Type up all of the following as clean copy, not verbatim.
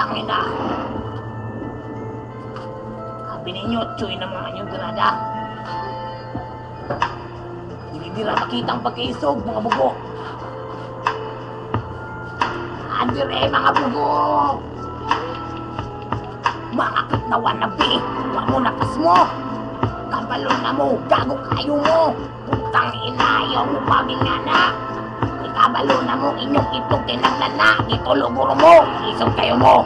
Putang ina. Sabi ninyo, Choy ng mga inyong granada. Hindi na makita ang pagkaisog, mga bugo. Andre, mga bugo. Makakit na wanabi. Huwag mo nakas mo. Kabalo na mo, gago kayo mo. Putang ina, ayaw mo pamingana. Kabalo na mo, inyong itong tinaglana. Ito luguro mo, isog kayo mo.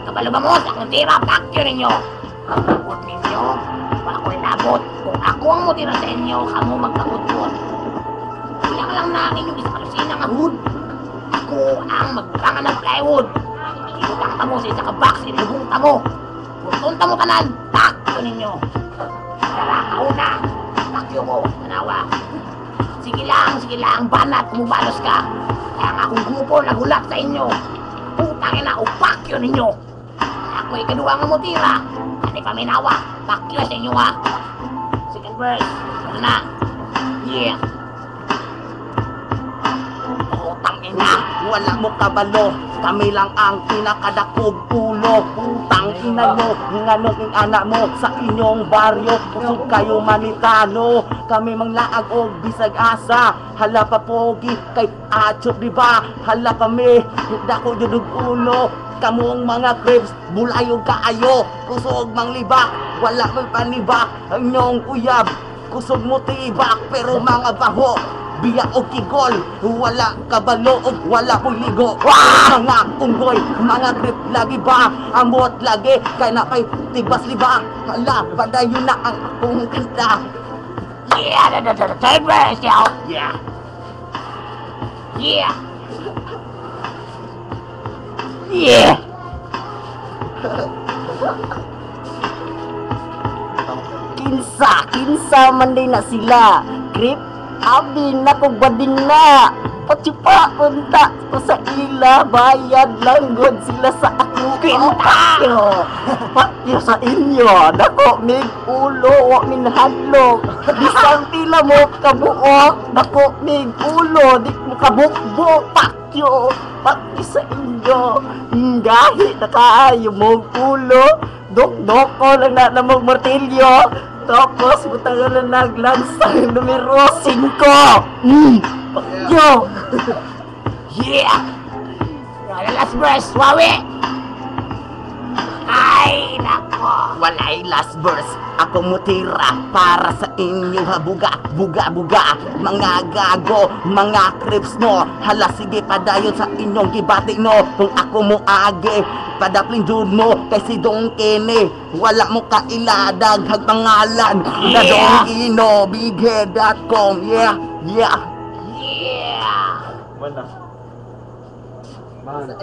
Kabalo ba mo sa kuntira, pakyo ninyo. Huwag ninyo, wala ko inabot. Kung ako ang mutira sa inyo, kamo magkakutbot. Ilang lang na inyong isa kalusina nga hood. Ako ang magburangan ng plywood. Ilutang ta mo sa isa ka box, ilubong ta mo. Kurtun ta mo tanan, pakyo ninyo. Tara, kauna, pakyo mo, manawa. Sige lang, banat, kumubalos ka. Kaya nga akong grupo nagulat sa inyo. Putang ina, upakyo ninyo. Ako'y kadua nga mo tira. Hindi pa minawa, pakyo sa inyo ha. Second verse, ano na? Yeah. Putang ina. Wala mo kabalo, kami lang ang pinakadakog ulo. Putang ina nyo, nganong ang anak mo sa inyong baryo. Kusog kayo manitano, kami manglaag og bisag asa. Hala pa pogi kay Achop diba? Hala kami, dako judog ulo. Kamong mga cribs, bulayog kaayo. Kusog mang libak, wala may panibak. Ang inyong uyab, kusog mo tibak. Pero mga baho, biya o kigol, wala kabalo o wala ko'y ligo. Mga unggoy, mga grip lagi ba? Amot lagi, kaya na kay tibas liba. Hala, padayon na ang akong kanta. Yeah, third verse, yo. Yeah. Yeah. Yeah. Kinsa man din na sila. Grip, abi na kong badin na. Patsipa punta ko sa ila, bayad lang god sila sa ako. Pakyo, pakyo sa inyo. Dako mig ulo, wa min hadlok. Bisang tila mo kabuok, dako mig ulo, di mo kabukbo. Pakyo, pakyo sa inyo. Gahi na kaayo mong ulo. Dok-dok ko lang na mong martilyo. Tapos butangan na naglansang numero 5. Pakyo. Yeah. Last verse, wawi. Ay, nako. Walay last verse, ako mutira para sa inyo ha. Buga, buga, buga. Mga gago, mga crips no. Hala sige padayon sa inyong gibati no. Kung ako mo age, padapling jud mo kay si Don Kenny. Wala mo kailadag hag pangalan na Don Ino, bighead.com. Yeah, yeah. Yeah. Wala. Man,